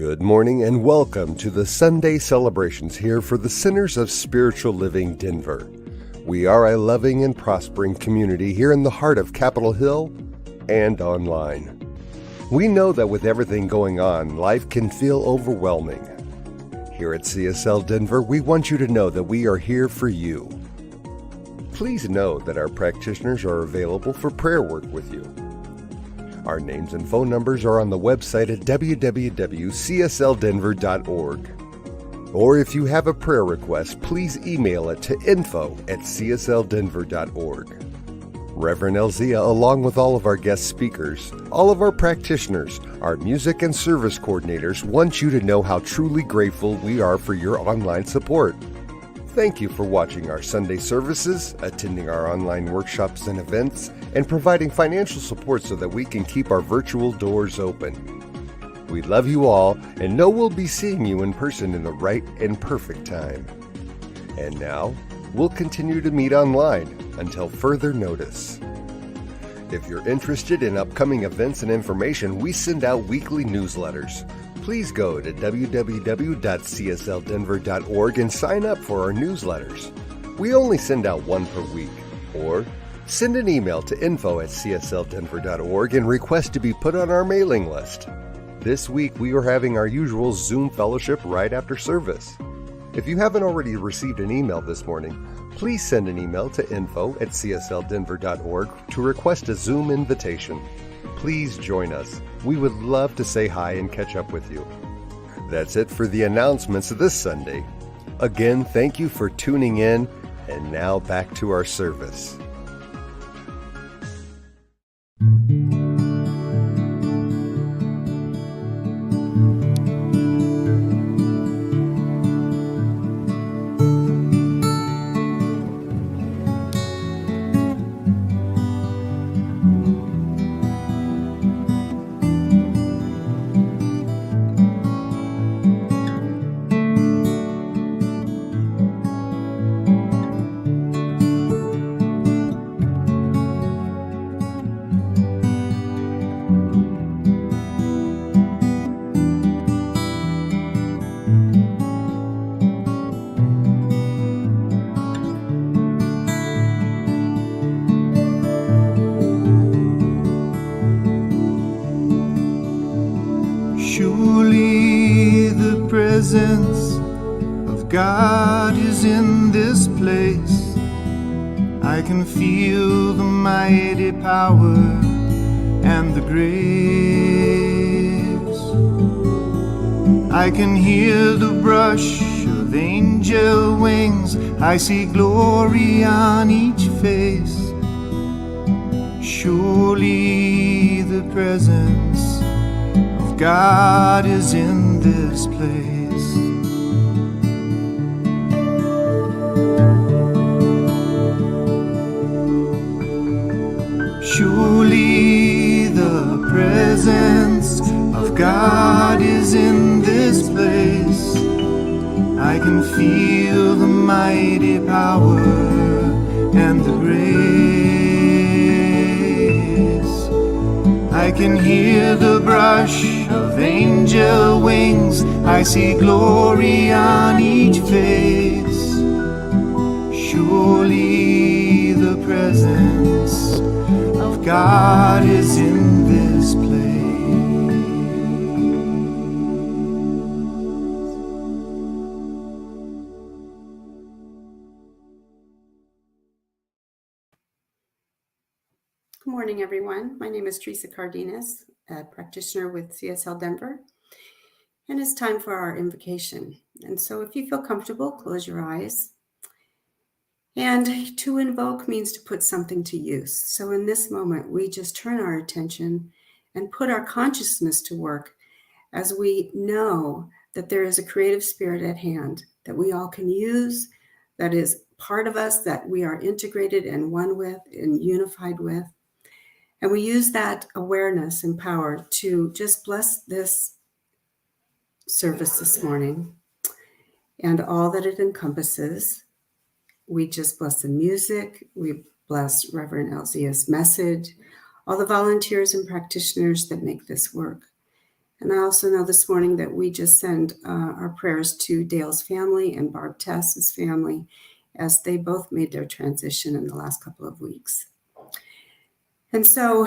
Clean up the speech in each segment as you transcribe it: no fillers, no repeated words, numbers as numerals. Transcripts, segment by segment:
Good morning and welcome to the Sunday celebrations here for the Centers of Spiritual Living Denver. We are a loving and prospering community here in the heart of Capitol Hill and online. We know that with everything going on, life can feel overwhelming. Here at CSL Denver, we want you to know that we are here for you. Please know that our practitioners are available for prayer work with you. Our names and phone numbers are on the website at www.csldenver.org. Or if you have a prayer request, please email it to info@csldenver.org. Reverend Elzia, along with all of our guest speakers, all of our practitioners, our music and service coordinators want you to know how truly grateful we are for your online support. Thank you for watching our Sunday services, attending our online workshops and events, and providing financial support so that we can keep our virtual doors open. We love you all and know we'll be seeing you in person in the right and perfect time. And now, we'll continue to meet online until further notice. If you're interested in upcoming events and information, we send out weekly newsletters. Please go to www.csldenver.org and sign up for our newsletters. We only send out one per week. Or send an email to info@csldenver.org and request to be put on our mailing list. This week we are having our usual Zoom fellowship right after service. If you haven't already received an email this morning, please send an email to info@csldenver.org to request a Zoom invitation. Please join us. We would love to say hi and catch up with you. That's it for the announcements this Sunday. Again, thank you for tuning in, and now back to our service. Surely the presence of God is in this place. I can feel the mighty power and the grace. I can hear the brush of angel wings. I see glory on each face. Surely the presence God is in this place. Surely the presence of God is in this place. I can feel the mighty power and the grace. I can hear the brush of angel wings. I see glory on each face. Surely the presence of God is in this place. Good morning, everyone. My name is Teresa Cardenas, a practitioner with CSL Denver, and it's time for our invocation. And so if you feel comfortable, close your eyes. And to invoke means to put something to use. So in this moment, we just turn our attention and put our consciousness to work as we know that there is a creative spirit at hand that we all can use, that is part of us, that we are integrated and one with and unified with. And we use that awareness and power to just bless this service this morning and all that it encompasses. We just bless the music. We bless Reverend Elzia's message, all the volunteers and practitioners that make this work. And I also know this morning that we just send our prayers to Dale's family and Barb Tess's family as they both made their transition in the last couple of weeks. And so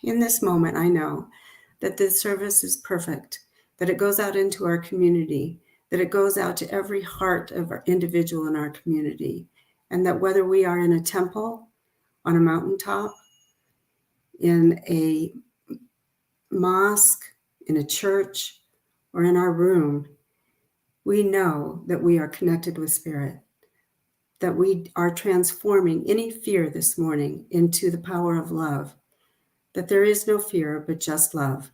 in this moment, I know that this service is perfect, that it goes out into our community, that it goes out to every heart of our individual in our community, and that whether we are in a temple, on a mountaintop, in a mosque, in a church, or in our room, we know that we are connected with Spirit, that we are transforming any fear this morning into the power of love, that there is no fear but just love.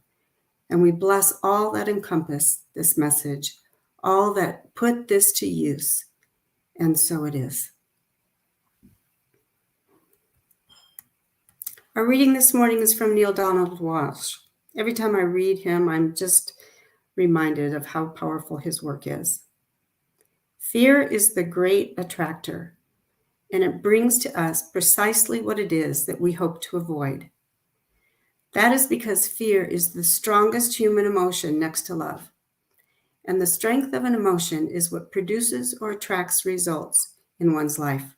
And we bless all that encompass this message, all that put this to use, and so it is. Our reading this morning is from Neil Donald Walsh. Every time I read him, I'm just reminded of how powerful his work is. Fear is the great attractor, and it brings to us precisely what it is that we hope to avoid. That is because fear is the strongest human emotion next to love. And the strength of an emotion is what produces or attracts results in one's life.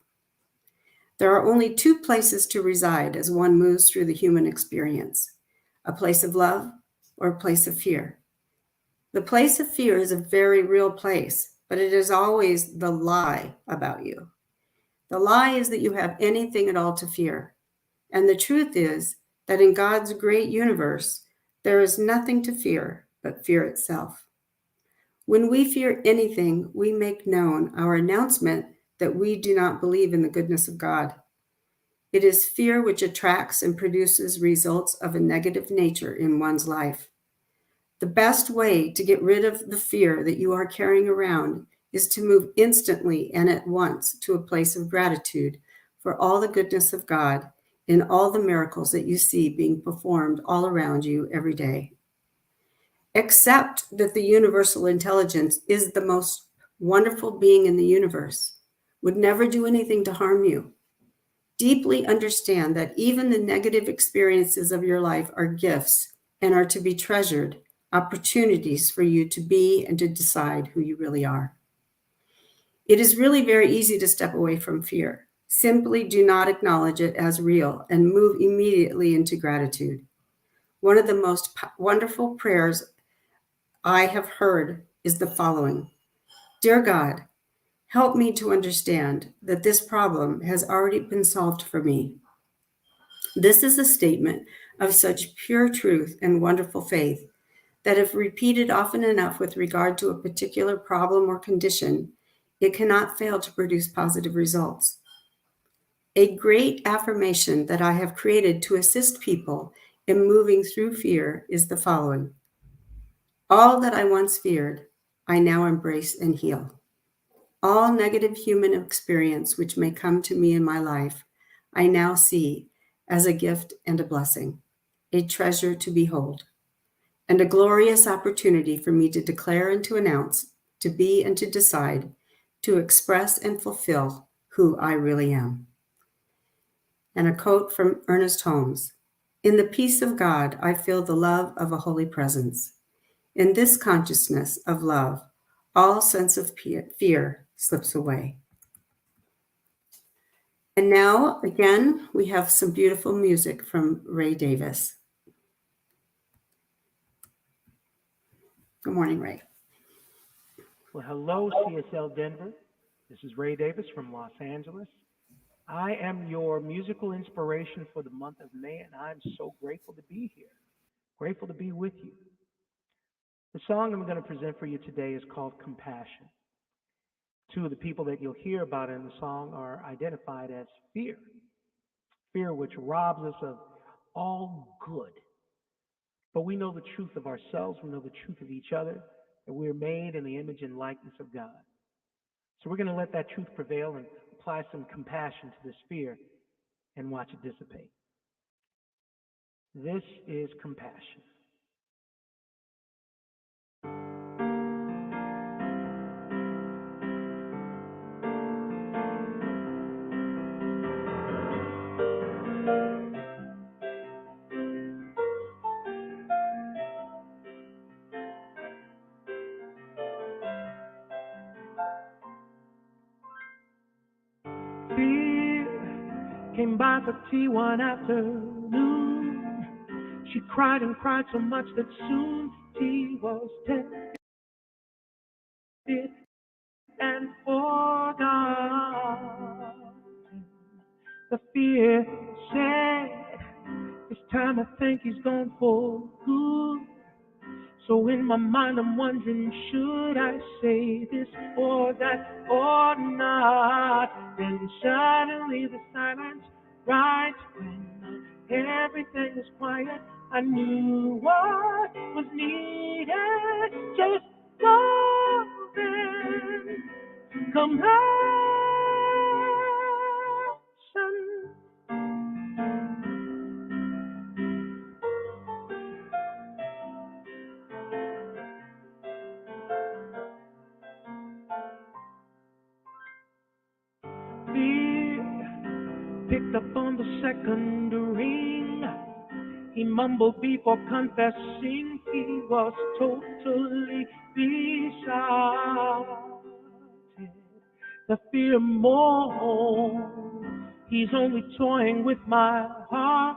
There are only two places to reside as one moves through the human experience: a place of love or a place of fear. The place of fear is a very real place, but it is always the lie about you. The lie is that you have anything at all to fear. And the truth is that in God's great universe, there is nothing to fear but fear itself. When we fear anything, we make known our announcement that we do not believe in the goodness of God. It is fear which attracts and produces results of a negative nature in one's life. The best way to get rid of the fear that you are carrying around is to move instantly and at once to a place of gratitude for all the goodness of God in all the miracles that you see being performed all around you every day. Accept that the universal intelligence is the most wonderful being in the universe, would never do anything to harm you. Deeply understand that even the negative experiences of your life are gifts and are to be treasured, opportunities for you to be and to decide who you really are. It is really very easy to step away from fear. Simply do not acknowledge it as real and move immediately into gratitude. One of the most wonderful prayers I have heard is the following: Dear God, help me to understand that this problem has already been solved for me. This is a statement of such pure truth and wonderful faith that if repeated often enough with regard to a particular problem or condition, it cannot fail to produce positive results. A great affirmation that I have created to assist people in moving through fear is the following: all that I once feared, I now embrace and heal. All negative human experience which may come to me in my life, I now see as a gift and a blessing, a treasure to behold, and a glorious opportunity for me to declare and to announce, to be and to decide, to express and fulfill who I really am. And a quote from Ernest Holmes: in the peace of God, I feel the love of a holy presence. In this consciousness of love, all sense of fear slips away. And now, again, we have some beautiful music from Ray Davis. Good morning, Ray. Well, hello, CSL Denver. This is Ray Davis from Los Angeles. I am your musical inspiration for the month of May, and I'm so grateful to be here, grateful to be with you. The song I'm going to present for you today is called Compassion. Two of the people that you'll hear about in the song are identified as fear, fear which robs us of all good. But we know the truth of ourselves, we know the truth of each other, that we're made in the image and likeness of God. So we're going to let that truth prevail and apply some compassion to this fear and watch it dissipate. This is compassion. came by for tea one afternoon. She cried and cried so much that soon tea was tempted and forgotten. The fear said, this time I think he's gone for good. So in my mind I'm wondering, should I say this or that or not? Then suddenly the silence, right when everything was quiet, I knew what was needed. Just love and compassion. Fear picked up on the second ring. He mumbled before confessing he was totally besotted. The fear moaned, he's only toying with my heart.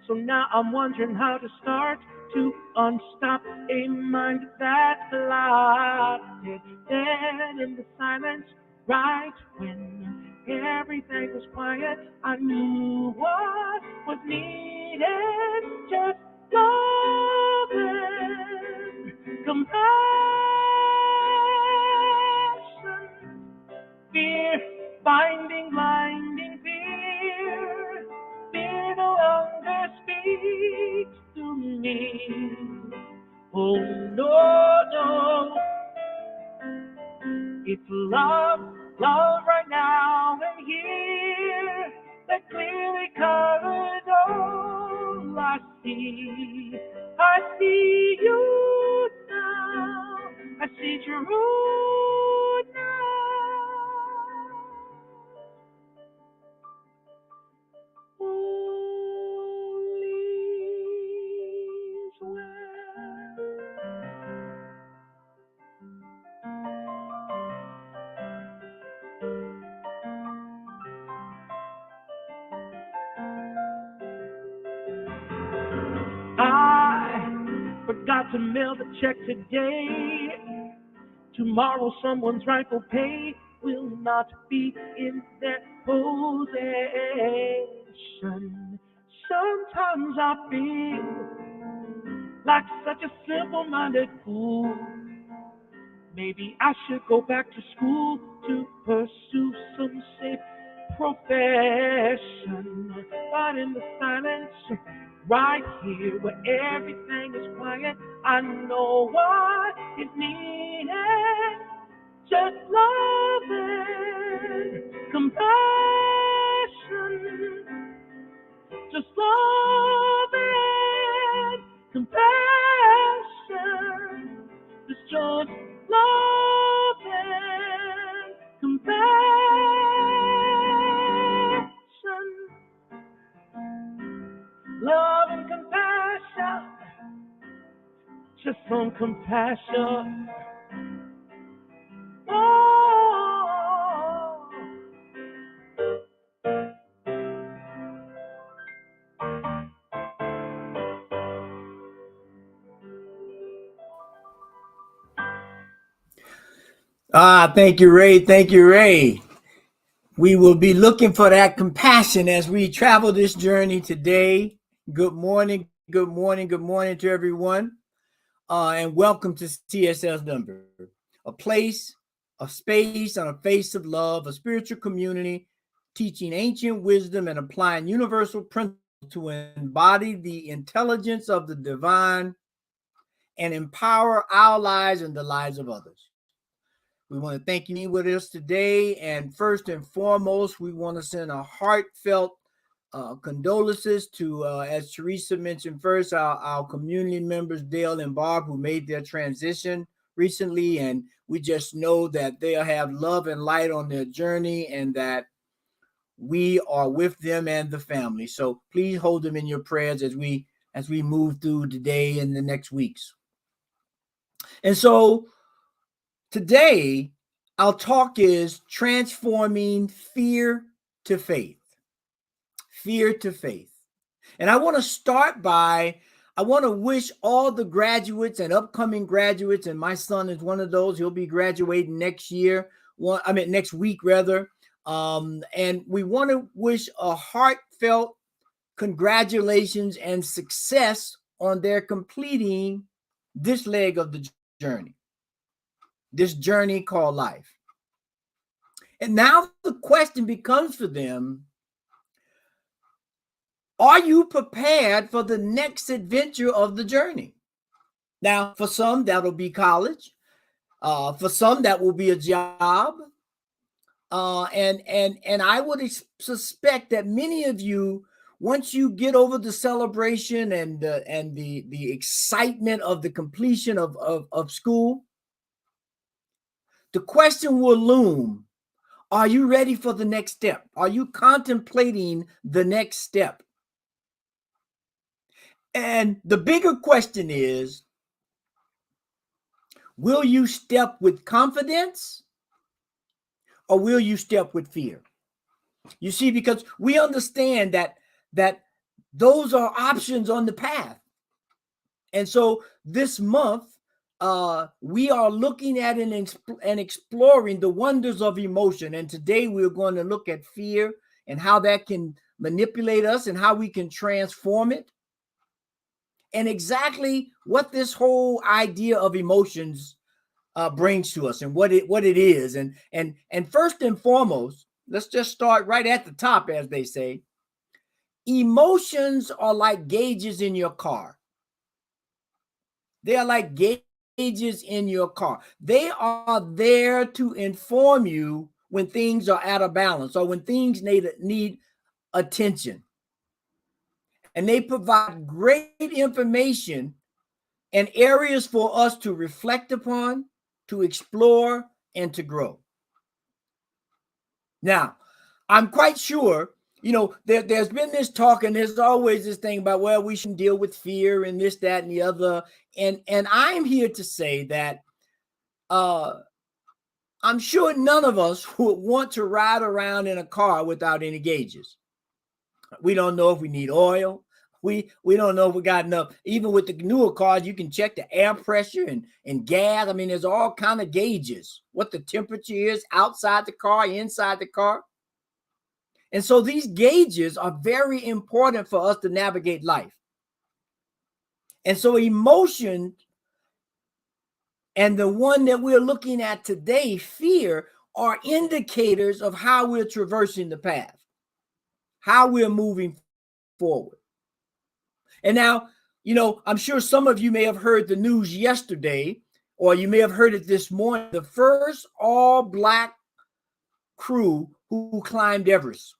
So now I'm wondering how to start to unstop a mind that plotted. Then in the silence, right when everything was quiet, I knew what was needed. Just love and compassion. Fear, binding, blinding fear. Fear no longer speaks to me. Oh no, no. It's love, love right now and here that clearly covers all I see. I see you now. I see you now. All is well. I forgot to mail the check today. Tomorrow someone's rightful pay will not be in their possession. Sometimes I feel like such a simple-minded fool. Maybe I should go back to school to pursue some safe profession. But in the silence, right here where everything is quiet, I know what is needed. Just love and compassion. Just love and compassion. It's just love and compassion. Love and compassion. Just some compassion. Oh. Thank you, Ray. Thank you, Ray. We will be looking for that compassion as we travel this journey today. Good morning, good morning, good morning to everyone. And welcome to CSL Denver, a place, a space, and a face of love, a spiritual community teaching ancient wisdom and applying universal principles to embody the intelligence of the divine and empower our lives and the lives of others. We want to thank you with us today. And first and foremost, we want to send a heartfelt condolences to, as Teresa mentioned first, our community members, Dale and Barb, who made their transition recently. And we just know that they'll have love and light on their journey and that we are with them and the family. So please hold them in your prayers as we move through the day and the next weeks. And so today, our talk is transforming fear to faith. fear to faith. And I want to start by, I want to wish all the graduates and upcoming graduates, and my son is one of those, he'll be graduating next year, next week rather. And we want to wish a heartfelt congratulations and success on their completing this leg of the journey, this journey called life. And now the question becomes for them, are you prepared for the next adventure of the journey? Now, for some, that'll be college. For some, that will be a job. And I would suspect that many of you, once you get over the celebration and the excitement of the completion of school, the question will loom, are you ready for the next step? Are you contemplating the next step? And the bigger question is, will you step with confidence or will you step with fear? You see, because we understand that those are options on the path. And so this month, we are looking at and exploring the wonders of emotion. And today we're going to look at fear and how that can manipulate us and how we can transform it. And exactly what this whole idea of emotions brings to us and what it is. And first and foremost, let's just start right at the top, as they say. Emotions are like gauges in your car. They are like gauges in your car. They are there to inform you when things are out of balance or when things need attention. And they provide great information and areas for us to reflect upon, to explore, and to grow. Now, I'm quite sure, there's been this talk and there's always this thing about, well, we shouldn't deal with fear and this, that, and the other. And I'm here to say that I'm sure none of us would want to ride around in a car without any gauges. We don't know if we need oil. We don't know if we got enough. Even with the newer cars, you can check the air pressure and gas. I mean, there's all kind of gauges, what the temperature is outside the car, inside the car. And so these gauges are very important for us to navigate life. And so emotion, and the one that we're looking at today, fear, are indicators of how we're traversing the path, how we're moving forward. And now, I'm sure some of you may have heard the news yesterday, or you may have heard it this morning, the first all-Black crew who climbed Everest,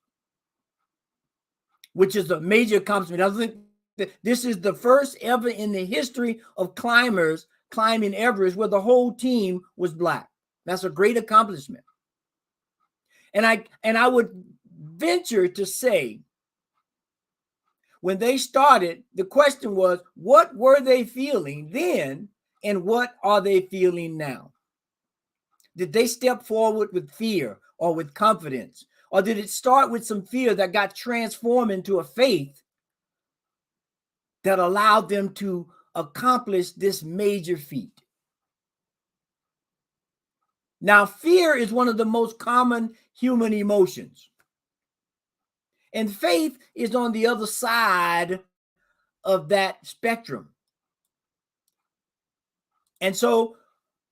which is a major accomplishment. I think that this is the first ever in the history of climbers climbing Everest where the whole team was Black. That's a great accomplishment. And I would venture to say, when they started, the question was, what were they feeling then and what are they feeling now? Did they step forward with fear or with confidence? Or did it start with some fear that got transformed into a faith that allowed them to accomplish this major feat? Now, fear is one of the most common human emotions. And faith is on the other side of that spectrum. And so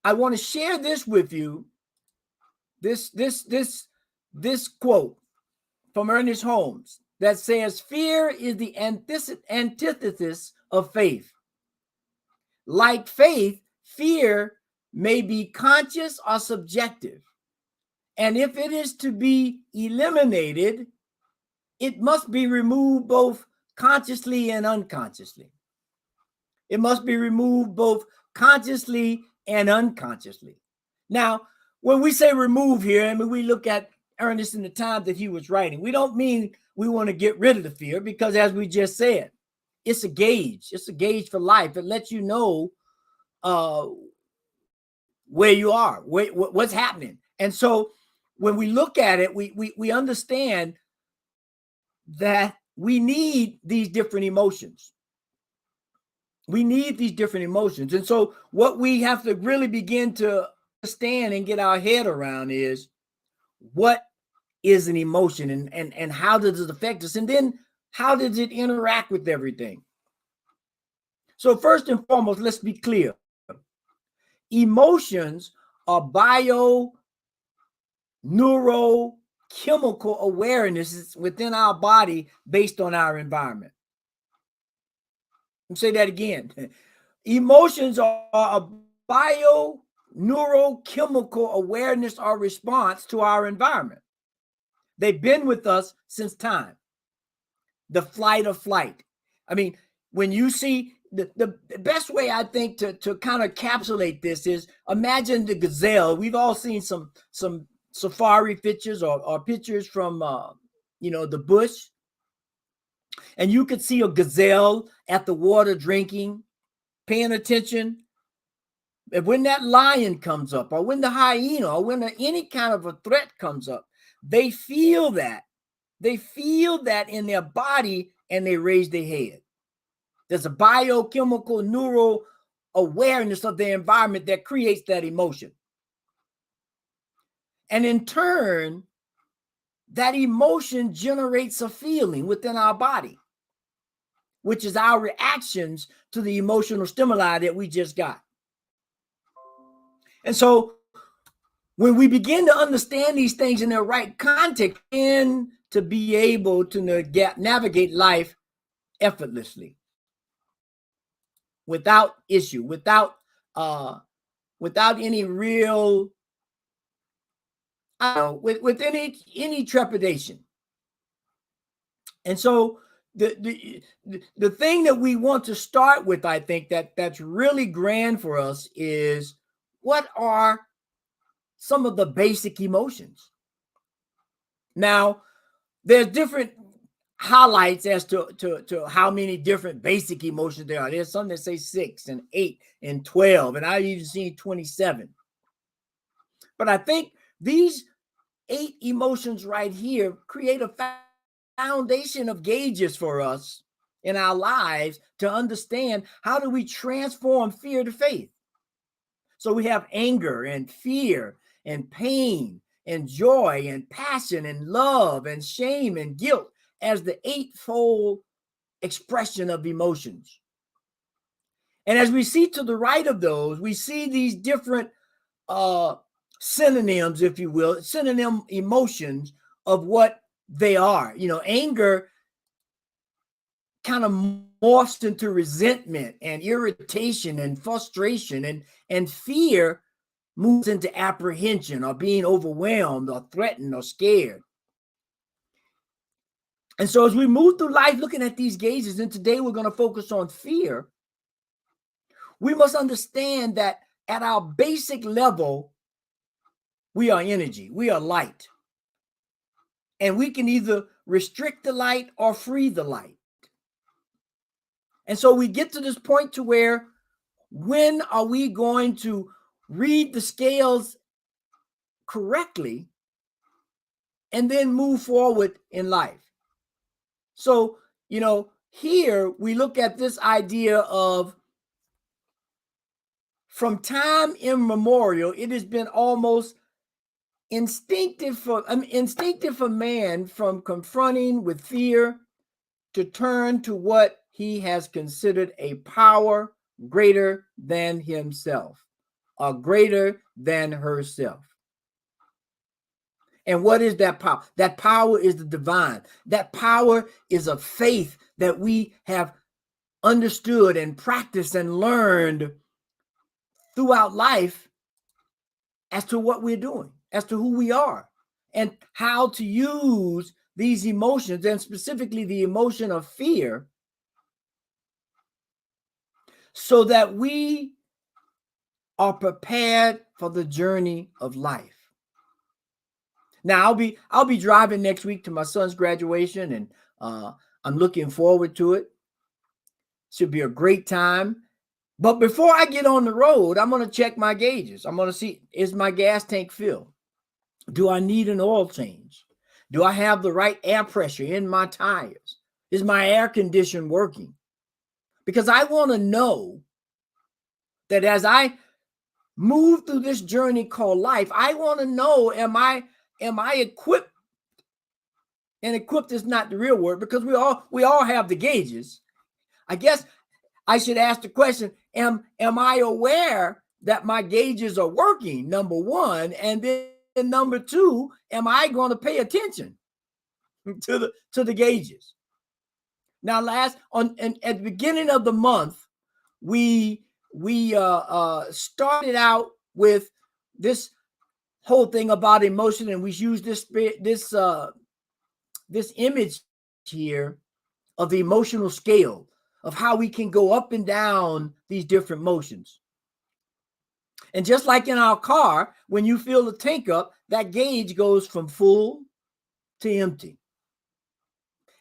I want to share this with you, this quote from Ernest Holmes that says, fear is the antithesis of faith. Like faith, fear may be conscious or subjective. And if it is to be eliminated, it must be removed both consciously and unconsciously. It must be removed both consciously and unconsciously. Now, when we say remove here, I mean, we look at Ernest in the time that he was writing. We don't mean we want to get rid of the fear, because as we just said, it's a gauge. It's a gauge for life. It lets you know where you are, what's happening. And so when we look at it, we understand that we need these different emotions. We need these different emotions. And so what we have to really begin to understand and get our head around is, what is an emotion, and how does it affect us? And then how does it interact with everything? So first and foremost, let's be clear. Emotions are neurochemical awarenesses within our body based on our environment. Let me say that again. Emotions are a neurochemical awareness or response to our environment. They've been with us since time. The flight or flight. I mean, when you see the best way, I think, to kind of encapsulate this is, imagine the gazelle. We've all seen some safari pictures or pictures from the bush, and you could see a gazelle at the water drinking, paying attention. And when that lion comes up, or when the hyena, or when any kind of a threat comes up, they feel that. They feel that in their body, and they raise their head. There's a biochemical neural awareness of their environment that creates that emotion. And in turn, that emotion generates a feeling within our body, which is our reactions to the emotional stimuli that we just got. And so when we begin to understand these things in their right context, and to be able to navigate life effortlessly, without issue, without any real, with any trepidation. And so the thing that we want to start with, I think that's really grand for us, is, what are some of the basic emotions? Now, there's different highlights as to how many different basic emotions there are. There's some that say 6 and 8 and 12, and I've even seen 27. But I think these 8 emotions right here create a foundation of gauges for us in our lives to understand, how do we transform fear to faith? So we have anger and fear and pain and joy and passion and love and shame and guilt as the 8-fold expression of emotions. And as we see to the right of those, we see these different synonyms, if you will, synonym emotions of what they are. Anger kind of morphs into resentment and irritation and frustration, and fear moves into apprehension, or being overwhelmed or threatened or scared. And so as we move through life looking at these gauges, and today we're going to focus on fear, we must understand that at our basic level, we are energy, we are light. And we can either restrict the light or free the light. And so we get to this point to where, when are we going to read the scales correctly and then move forward in life? So, here we look at this idea of, from time immemorial, it has been almost instinctive for man, from confronting with fear, to turn to what he has considered a power greater than himself, or greater than herself. And what is that power? That power is the divine. That power is a faith that we have understood and practiced and learned throughout life as to what we're doing, as to who we are, and how to use these emotions, and specifically the emotion of fear, so that we are prepared for the journey of life. Now, I'll be driving next week to my son's graduation, and I'm looking forward to it. Should be a great time. But before I get on the road, I'm going to check my gauges. I'm going to see, is my gas tank filled? Do I need an oil change? Do I have the right air pressure in my tires? Is my air condition working? Because I want to know that as I move through this journey called life, I want to know, am I equipped? And equipped is not the real word, because we all have the gauges. I guess I should ask the question, am I aware that my gauges are working, number one? And then number two, am I going to pay attention to the gauges? Now, at the beginning of the month, we started out with this whole thing about emotion, and we used this image here of the emotional scale, of how we can go up and down these different motions. And just like in our car, when you fill the tank up, that gauge goes from full to empty.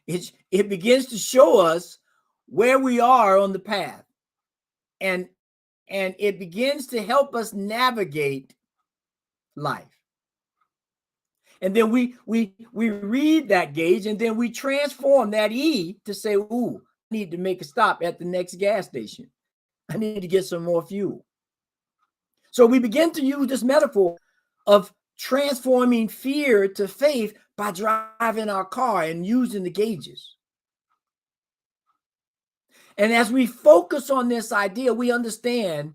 It begins to show us where we are on the path, and it begins to help us navigate life. And then we read that gauge, and then we transform that E to say, ooh, I need to make a stop at the next gas station. I need to get some more fuel. So we begin to use this metaphor of transforming fear to faith by driving our car and using the gauges. And as we focus on this idea, we understand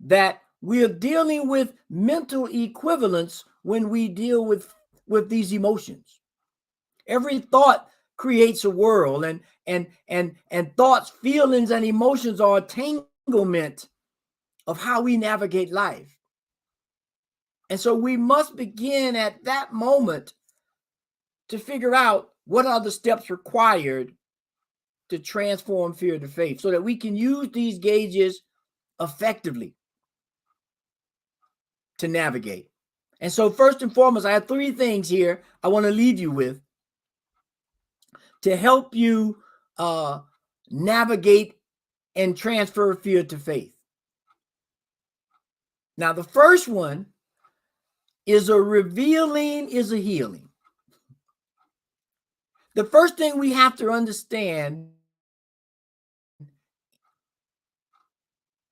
that we are dealing with mental equivalence when we deal with these emotions. Every thought creates a world, and thoughts, feelings, and emotions are a tanglement of how we navigate life. And so we must begin at that moment to figure out what are the steps required to transform fear to faith, so that we can use these gauges effectively to navigate. And so first and foremost, I have three things here I want to leave you with to help you navigate and transfer fear to faith. Now, the first one is a revealing is a healing. The first thing we have to understand,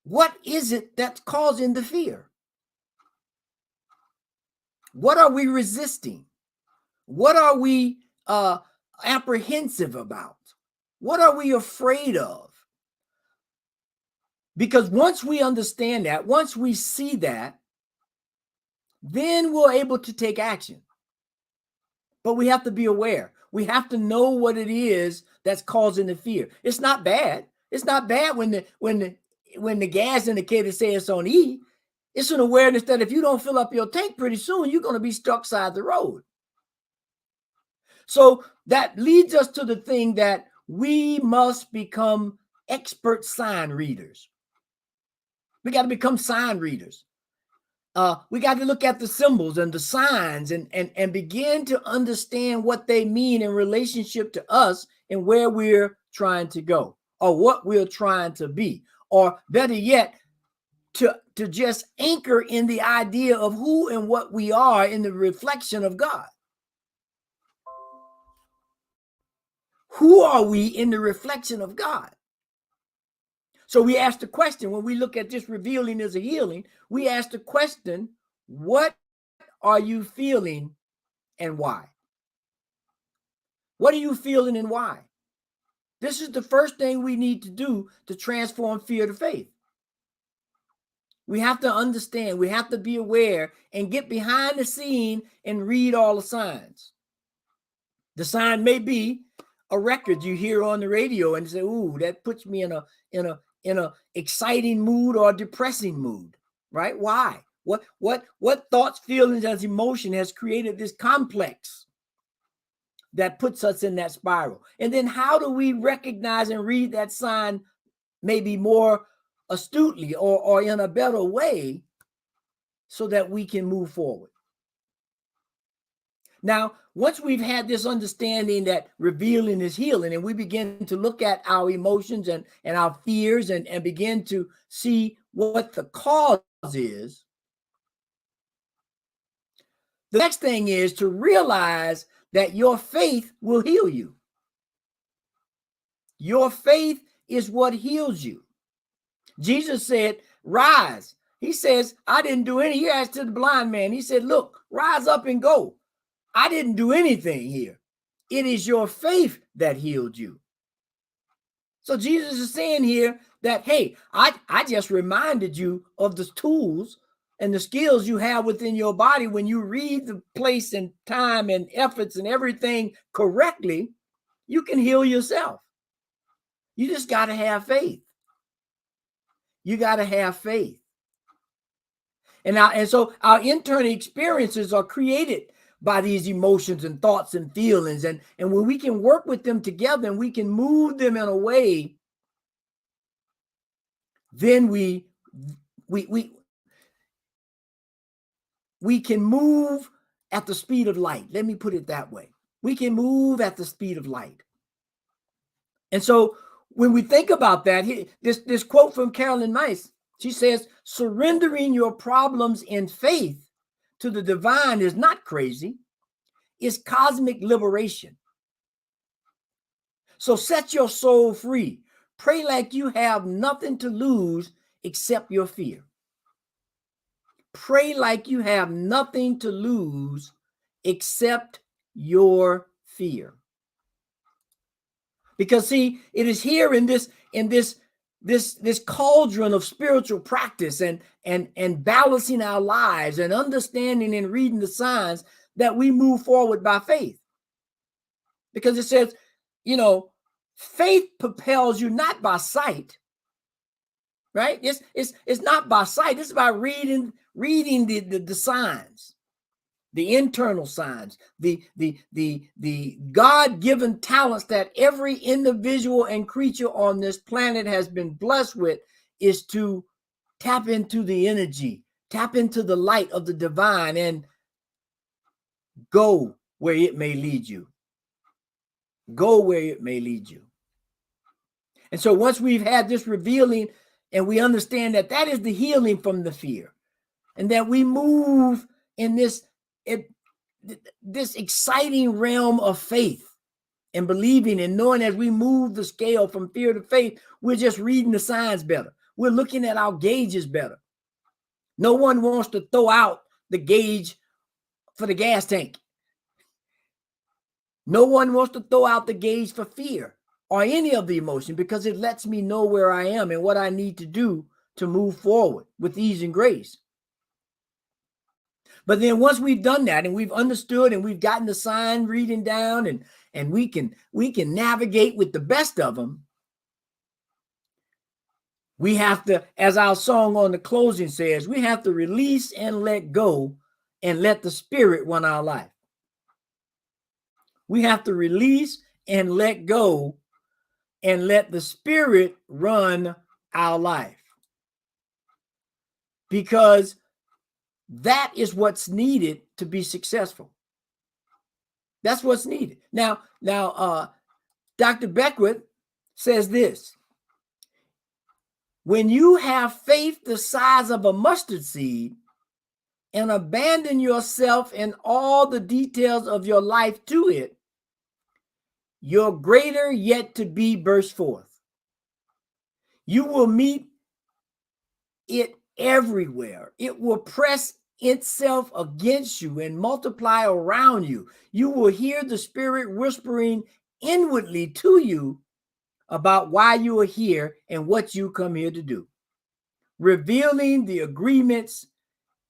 what is it that's causing the fear? What are we resisting? What are we apprehensive about? What are we afraid of? Because once we understand that, once we see that, then we're able to take action. But we have to be aware. We have to know what it is that's causing the fear. It's not bad. It's not bad when the gas indicator says it's on E. It's an awareness that if you don't fill up your tank pretty soon, you're going to be stuck side the road. So that leads us to the thing that we must become expert sign readers. We got to become sign readers. We got to look at the symbols and the signs and begin to understand what they mean in relationship to us and where we're trying to go, or what we're trying to be, or better yet, to just anchor in the idea of who and what we are in the reflection of God. Who are we in the reflection of God? So we ask the question, when we look at this revealing as a healing, we ask the question, what are you feeling and why? What are you feeling and why? This is the first thing we need to do to transform fear to faith. We have to understand, we have to be aware and get behind the scene and read all the signs. The sign may be a record you hear on the radio and say, ooh, that puts me in a exciting mood or a depressing mood, right? Why? What thoughts, feelings, and emotion has created this complex that puts us in that spiral? And then how do we recognize and read that sign maybe more astutely or in a better way so that we can move forward? Now, once we've had this understanding that revealing is healing, and we begin to look at our emotions and our fears and begin to see what the cause is, the next thing is to realize that your faith will heal you. Your faith is what heals you. Jesus said, rise. He says, I didn't do any. He asked to the blind man, he said, look, rise up and go. I didn't do anything here. It is your faith that healed you. So Jesus is saying here that, hey, I just reminded you of the tools and the skills you have within your body. When you read the place and time and efforts and everything correctly, you can heal yourself. You just got to have faith. You got to have faith. And so our internal experiences are created by these emotions and thoughts and feelings. And when we can work with them together and we can move them in a way, then we can move at the speed of light. Let me put it that way. We can move at the speed of light. And so when we think about that, this quote from Carolyn Mice, she says, surrendering your problems in faith to the divine is not crazy. It's cosmic liberation. So set your soul free. Pray like you have nothing to lose except your fear. Pray like you have nothing to lose except your fear. Because see, it is here in this cauldron of spiritual practice and balancing our lives and understanding and reading the signs that we move forward by faith. Because it says, faith propels you not by sight, right? It's not by sight. It's by reading the signs, the internal signs, the God-given talents that every individual and creature on this planet has been blessed with, is to tap into the energy, tap into the light of the divine, and go where it may lead you. Go where it may lead you. And so once we've had this revealing and we understand that that is the healing from the fear, and that we move in this exciting realm of faith and believing and knowing, as we move the scale from fear to faith, we're just reading the signs better. We're looking at our gauges better. No one wants to throw out the gauge for the gas tank. No one wants to throw out the gauge for fear or any of the emotion, because it lets me know where I am and what I need to do to move forward with ease and grace. But then once we've done that and we've understood and we've gotten the sign reading down and we can navigate with the best of them, we have to, as our song on the closing says, we have to release and let go and let the Spirit run our life. We have to release and let go and let the Spirit run our life. Because that is what's needed to be successful. That's what's needed. Now, Dr. Beckwith says this: when you have faith the size of a mustard seed and abandon yourself and all the details of your life to it, your greater yet to be bursts forth. You will meet it everywhere. It will press itself against you and multiply around you. You will hear the Spirit whispering inwardly to you about why you are here and what you come here to do, revealing the agreements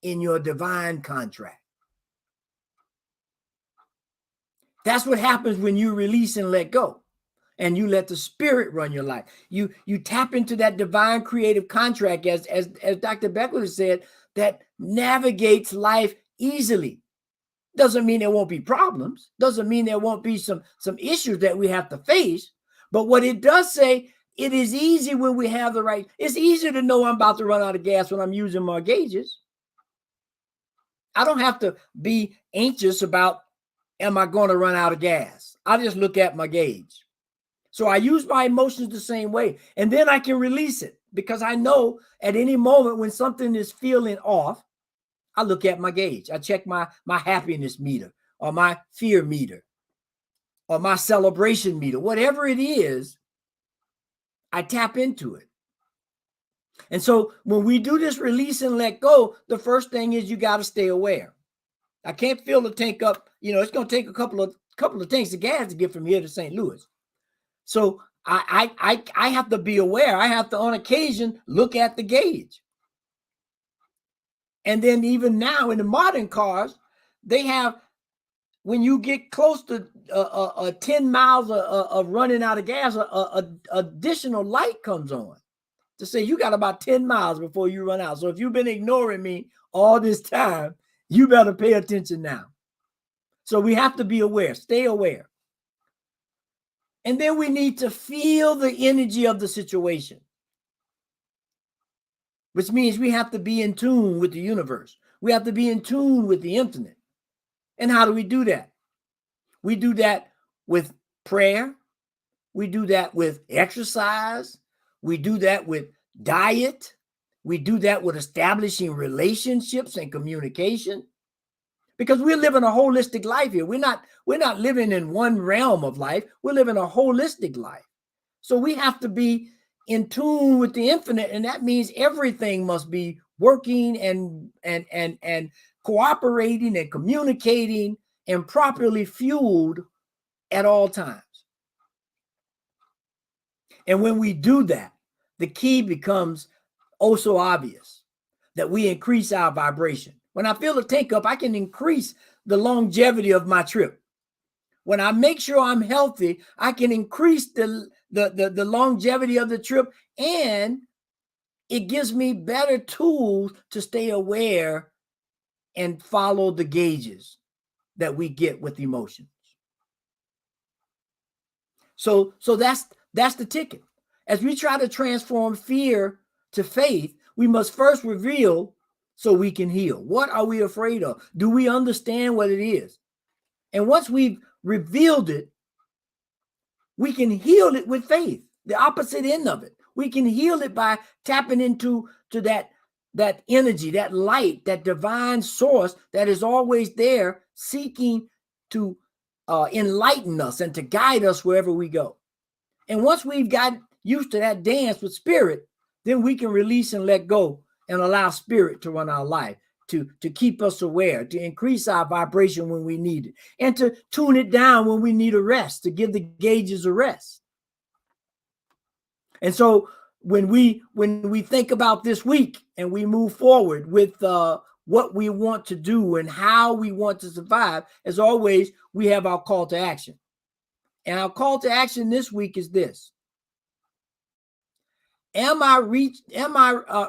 in your divine contract. That's what happens when you release and let go and you let the Spirit run your life. You tap into that divine creative contract, as Dr. Beckwith said, that navigates life easily. Doesn't mean there won't be problems. Doesn't mean there won't be some issues that we have to face. But what it does say, it is easy when we have the right. It's easier to know I'm about to run out of gas when I'm using my gauges. I don't have to be anxious about, am I going to run out of gas? I just look at my gauge. So I use my emotions the same way. And then I can release it, because I know at any moment when something is feeling off, I look at my gauge. I check my happiness meter or my fear meter or my celebration meter, whatever it is. I tap into it. And so when we do this release and let go, the first thing is you got to stay aware. I can't fill the tank up. It's going to take a couple of tanks of gas to get from here to St. Louis. So I have to be aware. I have to, on occasion, look at the gauge. And then even now in the modern cars, they have, when you get close to 10 miles of running out of gas, additional light comes on to say you got about 10 miles before you run out. So if you've been ignoring me all this time, you better pay attention now. So we have to be aware, stay aware. And then we need to feel the energy of the situation, which means we have to be in tune with the universe. We have to be in tune with the infinite. And how do we do that? We do that with prayer. We do that with exercise. We do that with diet. We do that with establishing relationships and communication, because we're living a holistic life here. We're not living in one realm of life. We're living a holistic life. So we have to be in tune with the infinite, and that means everything must be working and cooperating and communicating and properly fueled at all times. And when we do that, the key becomes oh so obvious, that we increase our vibration. When I fill the tank up, I can increase the longevity of my trip. When I make sure I'm healthy, I can increase the longevity of the trip, and it gives me better tools to stay aware and follow the gauges that we get with emotions. So that's the ticket. As we try to transform fear to faith, we must first reveal so we can heal. What are we afraid of? Do we understand what it is? And once we've revealed it, we can heal it with faith, the opposite end of it. We can heal it by tapping into that energy, that light, that divine source that is always there, seeking to enlighten us and to guide us wherever we go. And once we've got used to that dance with spirit, then we can release and let go and allow spirit to run our life, to keep us aware, to increase our vibration when we need it, and to tune it down when we need a rest, to give the gauges a rest. And so when we think about this week and we move forward with what we want to do and how we want to survive, as always, we have our call to action. And our call to action this week is this: Am I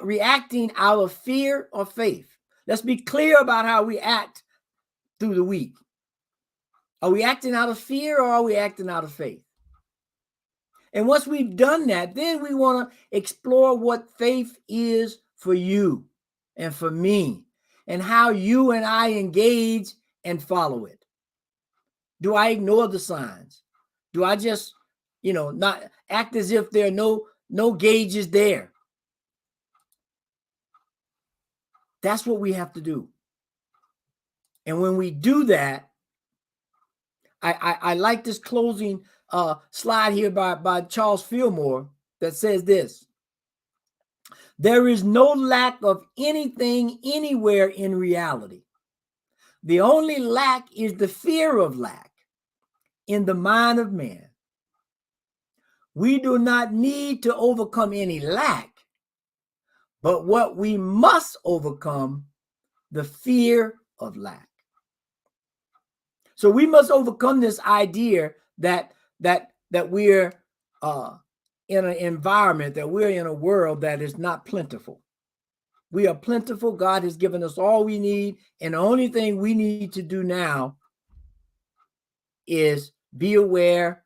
reacting out of fear or faith? Let's be clear about how we act through the week. Are we acting out of fear or are we acting out of faith? And once we've done that, then we want to explore what faith is for you and for me, and how you and I engage and follow it. Do I ignore the signs? Do I just, not act as if there are no gauges there? That's what we have to do. And when we do that, I like this closing slide here by Charles Fillmore that says this: there is no lack of anything anywhere in reality. The only lack is the fear of lack in the mind of man. We do not need to overcome any lack, but what we must overcome, the fear of lack. So we must overcome this idea that we're in an environment, that we're in a world that is not plentiful. We are plentiful. God has given us all we need, and the only thing we need to do now is be aware,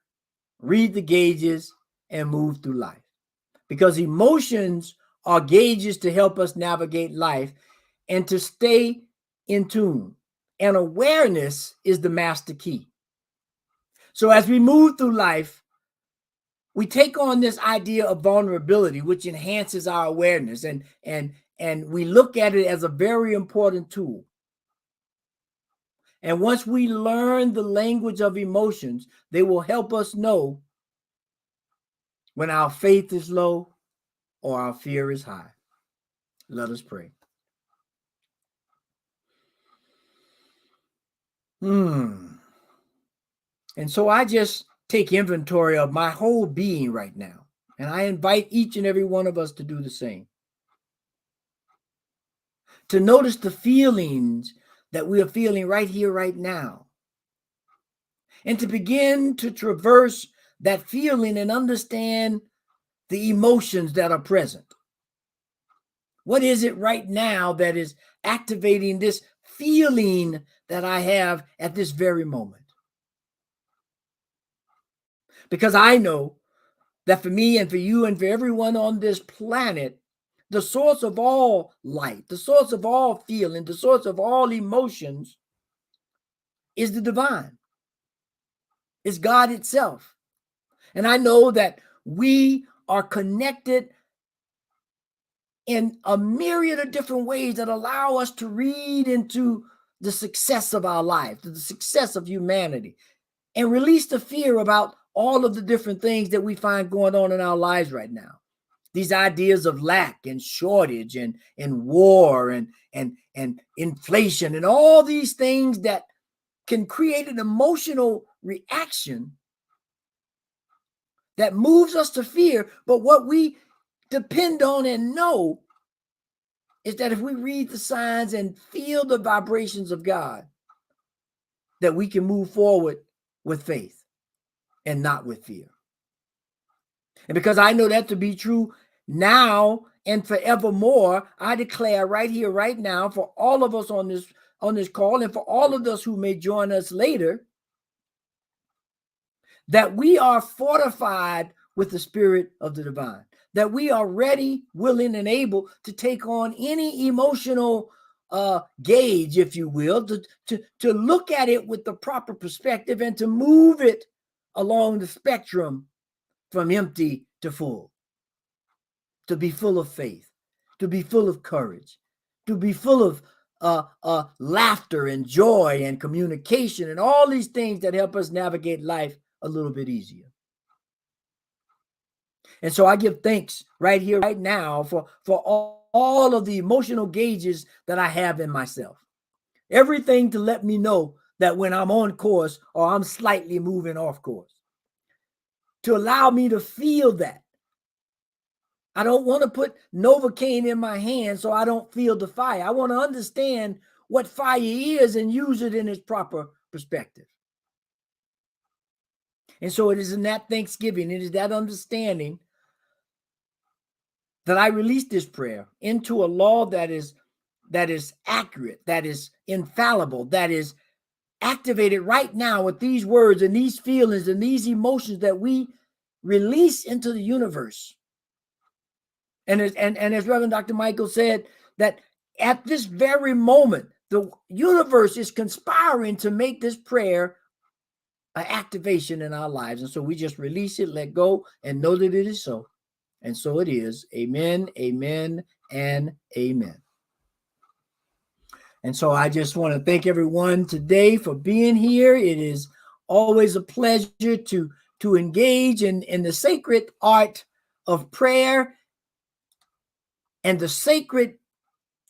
read the gauges, and move through life. Because emotions are gauges to help us navigate life and to stay in tune. And awareness is the master key. So as we move through life, we take on this idea of vulnerability, which enhances our awareness, and we look at it as a very important tool. And once we learn the language of emotions, they will help us know when our faith is low or our fear is high. Let us pray. And so I just take inventory of my whole being right now, and I invite each and every one of us to do the same. To notice the feelings that we are feeling right here, right now, and to begin to traverse that feeling and understand the emotions that are present. What is it right now that is activating this feeling that I have at this very moment? Because I know that for me and for you and for everyone on this planet, the source of all light, the source of all feeling, the source of all emotions is the divine. It's God itself. And I know that we are connected in a myriad of different ways that allow us to read into the success of our life, the success of humanity, and release the fear about all of the different things that we find going on in our lives right now. These ideas of lack and shortage and war and inflation and all these things that can create an emotional reaction that moves us to fear. But what we depend on and know is that if we read the signs and feel the vibrations of God, that we can move forward with faith and not with fear. And because I know that to be true now and forevermore, I declare right here, right now, for all of us on this call and for all of us who may join us later, that we are fortified with the Spirit of the divine, that we are ready, willing, and able to take on any emotional gauge, if you will, to look at it with the proper perspective and to move it along the spectrum from empty to full, to be full of faith, to be full of courage, to be full of laughter and joy and communication and all these things that help us navigate life a little bit easier. And so I give thanks right here, right now for all of the emotional gauges that I have in myself. Everything to let me know that when I'm on course or I'm slightly moving off course. To allow me to feel that. I don't want to put Novocaine in my hand so I don't feel the fire. I want to understand what fire is and use it in its proper perspective. And so it is in that thanksgiving, it is that understanding that I release this prayer into a law that is accurate, that is infallible, that is activated right now with these words and these feelings and these emotions that we release into the universe. And as Reverend Dr. Michael said, that at this very moment, the universe is conspiring to make this prayer an activation in our lives. And so we just release it, let go, and know that it is so. And so it is. Amen, amen, and amen. And so I just want to thank everyone today for being here. It is always a pleasure to engage in the sacred art of prayer and the sacred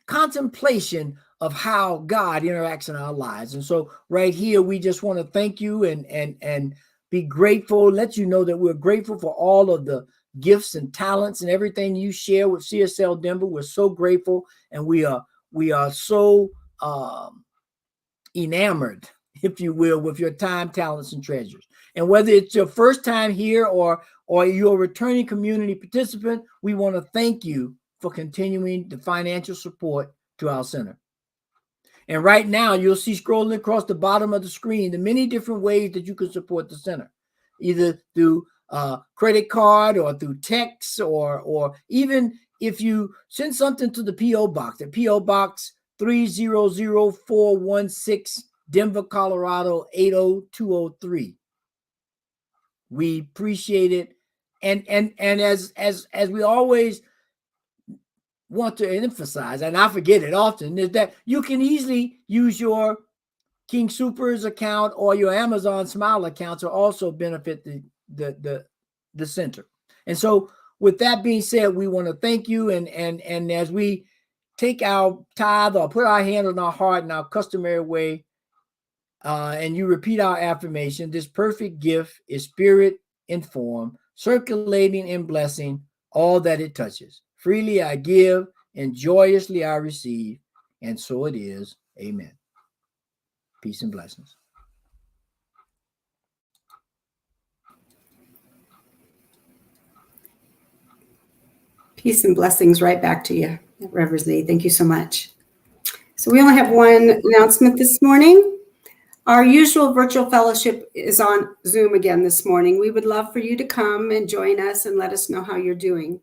contemplation of how God interacts in our lives. And so right here, we just want to thank you and be grateful, let you know that we're grateful for all of the gifts and talents and everything you share with CSL Denver. We're so grateful, and we are so enamored, if you will, with your time, talents, and treasures. And whether it's your first time here or you're a returning community participant, we want to thank you for continuing the financial support to our center. And right now, you'll see scrolling across the bottom of the screen the many different ways that you can support the center, either through credit card or through text, or even if you send something to the P.O. Box at P.O. Box 300416, Denver, Colorado 80203. We appreciate it. And as we always want to emphasize, and I forget it often, is that you can easily use your King Soopers account or your Amazon Smile account to also benefit the center. And so with that being said, we want to thank you. And as we take our tithe or put our hand on our heart in our customary way, and you repeat our affirmation, this perfect gift is spirit informed, circulating and blessing all that it touches. Freely I give, and joyously I receive, and so it is. Amen. Peace and blessings. Peace and blessings right back to you, Reverend Lee. Thank you so much. So we only have one announcement this morning. Our usual virtual fellowship is on Zoom again this morning. We would love for you to come and join us and let us know how you're doing.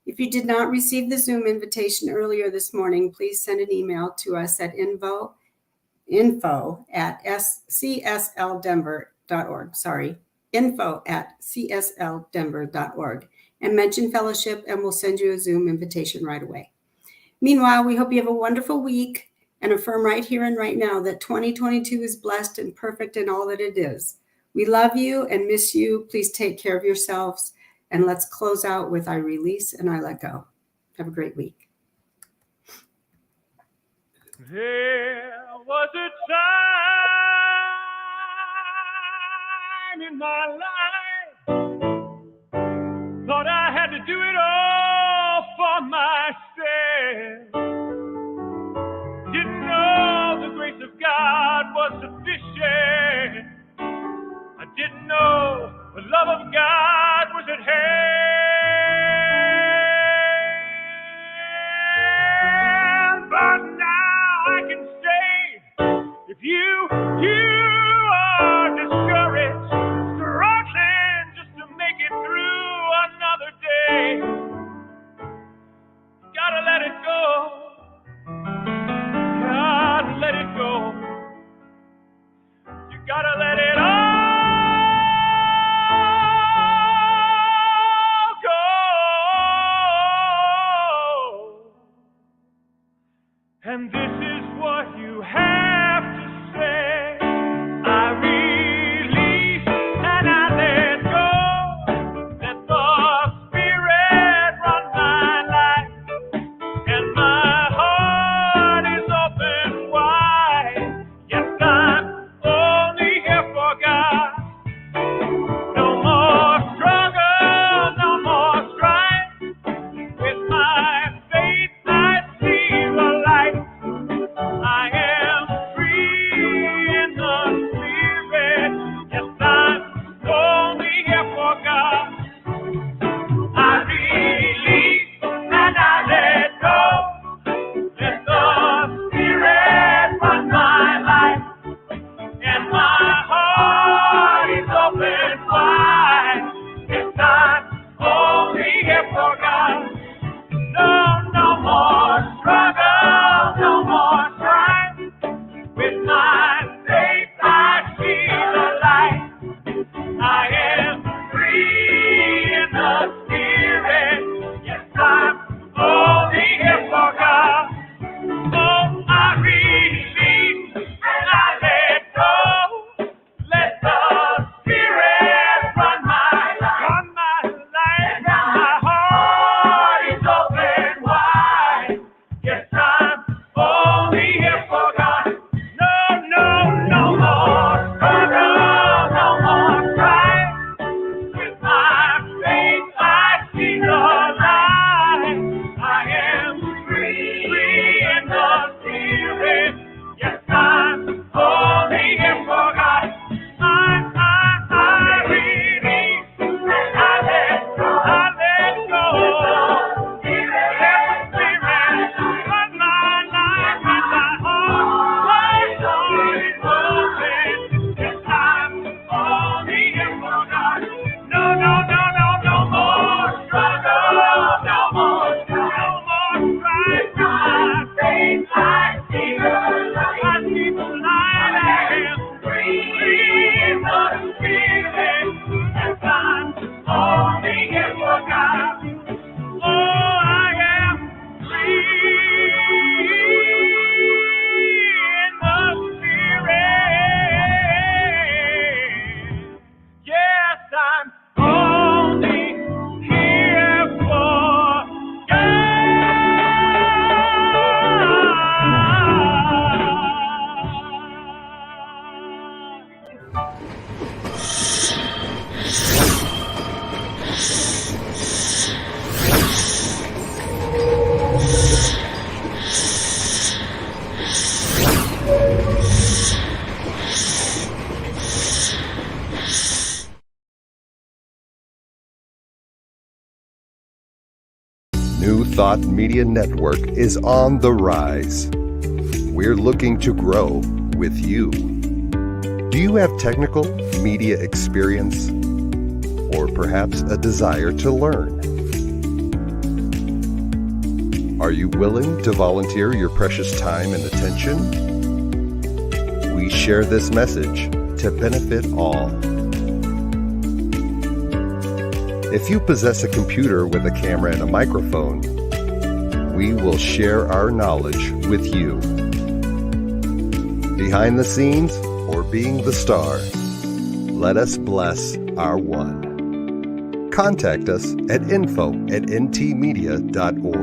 If you did not receive the Zoom invitation earlier this morning, please send an email to us at info@cssldenver.org. info@cssldenver.org, and mention fellowship, and we'll send you a Zoom invitation right away. Meanwhile, we hope you have a wonderful week and affirm right here and right now that 2022 is blessed and perfect in all that it is. We love you and miss you. Please take care of yourselves. And let's close out with I release and I let go. Have a great week. There was a time in my life, thought I had to do it all for myself. Didn't know the grace of God was sufficient. I didn't know the love of God was at hand. But now I can say, if you are discouraged, struggling just to make it through another day, you gotta let it go. Gotta let it go. You gotta let it all go. And this is what you have to say. New Thought Media Network is on the rise. We're looking to grow with you. Do you have technical media experience? Or perhaps a desire to learn? Are you willing to volunteer your precious time and attention? We share this message to benefit all. If you possess a computer with a camera and a microphone, we will share our knowledge with you. Behind the scenes or being the star, let us bless our one. Contact us at info@ntmedia.org.